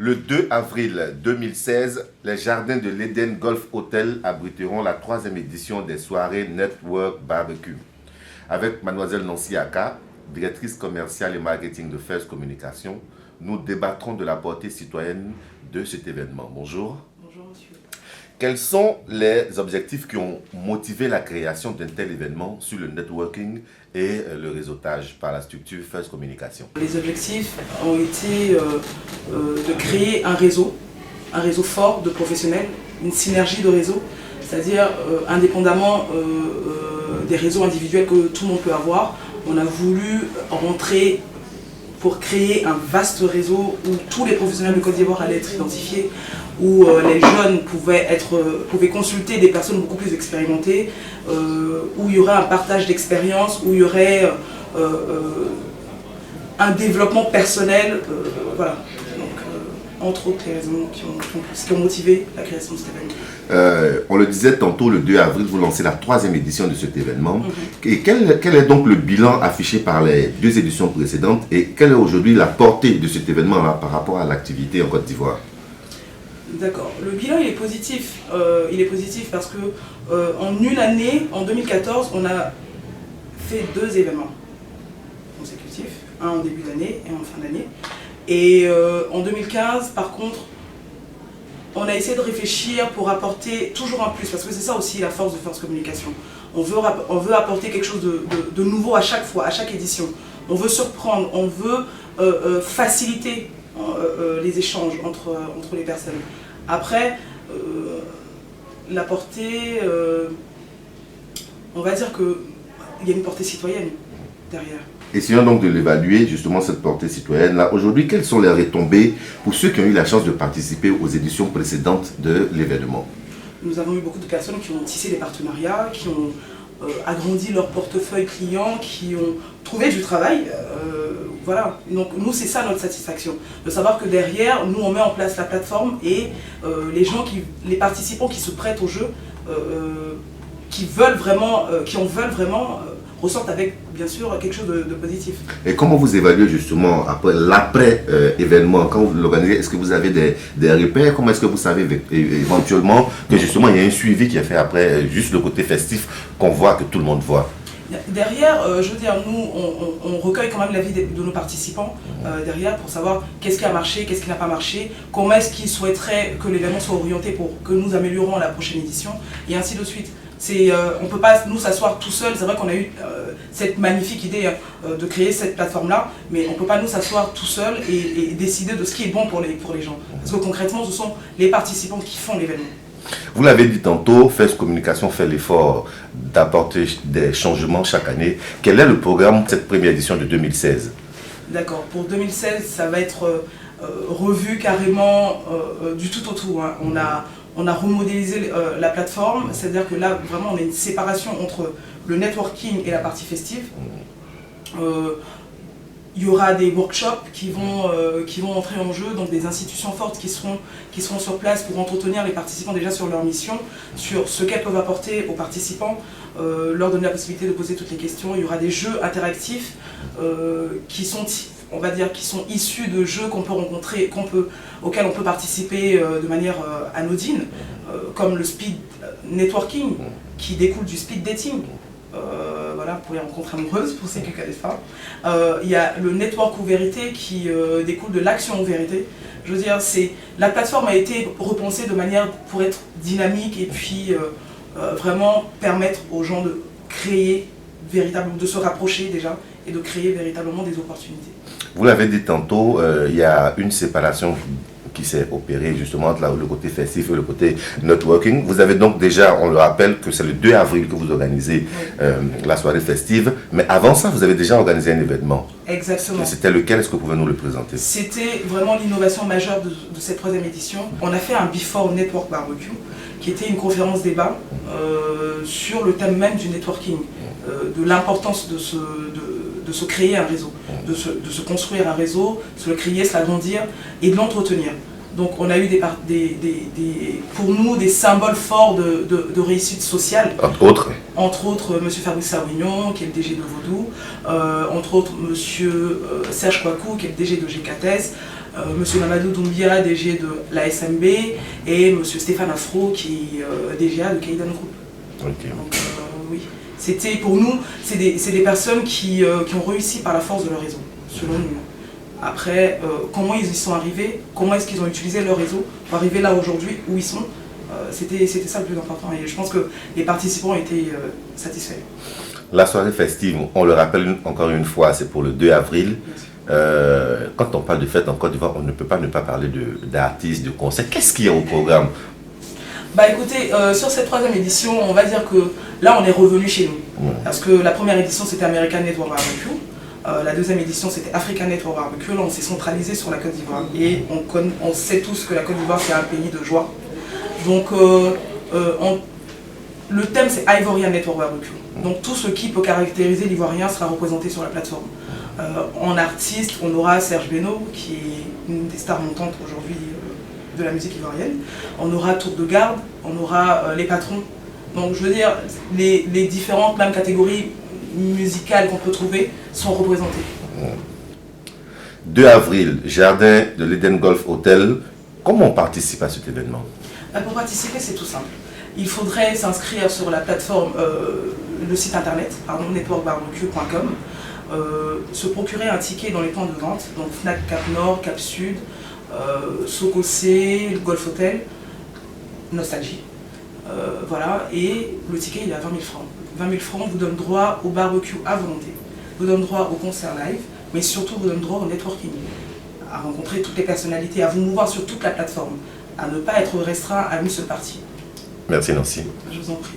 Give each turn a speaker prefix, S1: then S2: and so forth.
S1: Le 2 avril 2016, les jardins de l'Eden Golf Hotel abriteront la 3e édition des soirées Network Barbecue. Avec mademoiselle Nancy Aka, directrice commerciale et marketing de First Communication, nous débattrons de la portée citoyenne de cet événement. Bonjour.
S2: Bonjour monsieur.
S1: Quels sont les objectifs qui ont motivé la création d'un tel événement sur le networking et le réseautage par la structure First Communication?
S2: Les objectifs ont été de créer un réseau fort de professionnels, une synergie de réseaux, c'est-à-dire indépendamment des réseaux individuels que tout le monde peut avoir, on a voulu rentrer pour créer un vaste réseau où tous les professionnels de Côte d'Ivoire allaient être identifiés, où les jeunes pouvaient consulter des personnes beaucoup plus expérimentées, où il y aurait un partage d'expériences, où il y aurait un développement personnel, voilà. Donc, entre autres les raisons qui ont motivé la création de cet événement.
S1: On le disait tantôt, le 2 avril, vous lancez la 3e édition de cet événement. Et quel est donc le bilan affiché par les 2 éditions précédentes et quelle est aujourd'hui la portée de cet événement par rapport à l'activité en Côte d'Ivoire?
S2: D'accord. Le bilan il est positif. Il est positif parce que en une année, en 2014, on a fait 2 événements consécutifs, un en début d'année et un en fin d'année. Et en 2015, par contre, on a essayé de réfléchir pour apporter toujours un plus, parce que c'est ça aussi la force de First Communication. On veut apporter quelque chose de nouveau à chaque fois, à chaque édition. On veut surprendre, on veut faciliter les échanges entre les personnes. Après, la portée, on va dire qu'il y a une portée citoyenne derrière.
S1: Essayons donc de l'évaluer, justement, cette portée citoyenne-là. Aujourd'hui, quelles sont les retombées pour ceux qui ont eu la chance de participer aux éditions précédentes de l'événement?
S2: Nous avons eu beaucoup de personnes qui ont tissé des partenariats, qui ont agrandi leur portefeuille client, qui ont trouvé du travail. Voilà. Donc nous, c'est ça notre satisfaction. De savoir que derrière, nous, on met en place la plateforme et les participants qui se prêtent au jeu, qui en veulent vraiment, ressortent avec, bien sûr, quelque chose de positif.
S1: Et comment vous évaluez justement après l'après-événement, quand vous l'organisez, est-ce que vous avez des repères? Comment est-ce que vous savez éventuellement que justement il y a un suivi qui est fait après, juste le côté festif qu'on voit, que tout le monde voit?
S2: Derrière, je veux dire, nous, on recueille quand même l'avis de nos participants derrière pour savoir qu'est-ce qui a marché, qu'est-ce qui n'a pas marché, comment est-ce qu'ils souhaiteraient que l'événement soit orienté pour que nous améliorons la prochaine édition, et ainsi de suite. On ne peut pas nous s'asseoir tout seul. C'est vrai qu'on a eu cette magnifique idée de créer cette plateforme-là, mais on ne peut pas nous s'asseoir tout seul et décider de ce qui est bon pour les gens. Parce que concrètement, ce sont les participants qui font l'événement.
S1: Vous l'avez dit tantôt, First Communication fait l'effort d'apporter des changements chaque année. Quel est le programme de cette première édition de 2016?
S2: D'accord, pour 2016, ça va être revu carrément du tout au tout. Hein. On a remodélisé la plateforme, c'est-à-dire que là, vraiment, on a une séparation entre le networking et la partie festive. Il y aura des workshops qui vont entrer en jeu, donc des institutions fortes qui seront sur place pour entretenir les participants déjà sur leur mission, sur ce qu'elles peuvent apporter aux participants, leur donner la possibilité de poser toutes les questions. Il y aura des jeux interactifs qui sont issus de jeux qu'on peut rencontrer, auxquels on peut participer de manière anodine, comme le speed networking qui découle du speed dating. Voilà, pour les rencontres amoureuses, pour ceux qui connaissent pas. Il y a le network ou vérité qui découle de l'action ou vérité. Je veux dire, la plateforme a été repensée de manière pour être dynamique et puis vraiment permettre aux gens de créer véritablement, de se rapprocher déjà et de créer véritablement des opportunités.
S1: Vous l'avez dit tantôt, il y a une séparation qui s'est opérée justement entre le côté festif et le côté networking. Vous avez donc déjà, on le rappelle, que c'est le 2 avril que vous organisez la soirée festive, mais avant ça, vous avez déjà organisé un événement.
S2: Exactement.
S1: C'était lequel? Est-ce que vous pouvez nous le présenter?
S2: C'était vraiment l'innovation majeure de cette 3e édition. On a fait un Before Network Barbecue, qui était une conférence débat sur le thème même du networking, de l'importance de se créer un réseau, de se construire un réseau, se le créer, se l'agrandir et de l'entretenir. Donc on a eu pour nous des symboles forts de réussite sociale. Entre autres, M. Fabrice Sarwignon, qui est le DG de Vaudou, entre autres M. Serge Kouakou, qui est le DG de GKTS, Monsieur Mamadou Doumbia, DG de la SMB, et Monsieur Stéphane Afro, qui est DGA de Kaidan Group.
S1: Okay.
S2: Donc, oui, c'était pour nous, c'est des personnes qui ont réussi par la force de leur réseau, selon nous. Après, comment ils y sont arrivés, comment est-ce qu'ils ont utilisé leur réseau pour arriver là aujourd'hui où ils sont, c'était ça le plus important. Et je pense que les participants étaient satisfaits.
S1: La soirée festive, on le rappelle encore une fois, c'est pour le 2 avril. Quand on parle de fête en Côte d'Ivoire, on ne peut pas ne pas parler d'artistes, de concerts. Qu'est-ce qu'il y a au programme?
S2: Bah écoutez, sur cette 3e édition, on va dire que là on est revenu chez nous. Parce que la première édition c'était American Network Barbecue, la 2e édition c'était African Network Barbecue. Là on s'est centralisé sur la Côte d'Ivoire. Et on sait tous que la Côte d'Ivoire c'est un pays de joie. Donc le thème c'est Ivorian Network Barbecue. Donc tout ce qui peut caractériser l'Ivoirien sera représenté sur la plateforme. En artiste, on aura Serge Beno, qui est une des stars montantes aujourd'hui de la musique ivoirienne. On aura Tour de Garde, on aura les patrons. Donc je veux dire, les différentes mêmes catégories musicales qu'on peut trouver sont représentées.
S1: 2 avril, jardin de l'Eden Golf Hotel. Comment on participe à cet événement?
S2: Pour participer, c'est tout simple. Il faudrait s'inscrire sur la plateforme, le site internet, networkbarbecue.com, se procurer un ticket dans les points de vente, donc Fnac Cap Nord, Cap Sud, Sococé, le Golf Hotel, Nostalgie. Voilà, et le ticket il est à 20 000 francs. 20 000 francs vous donne droit au barbecue à volonté, vous donne droit au concert live, mais surtout vous donne droit au networking, à rencontrer toutes les personnalités, à vous mouvoir sur toute la plateforme, à ne pas être restreint à une seule partie.
S1: Merci Nancy.
S2: Je vous en prie.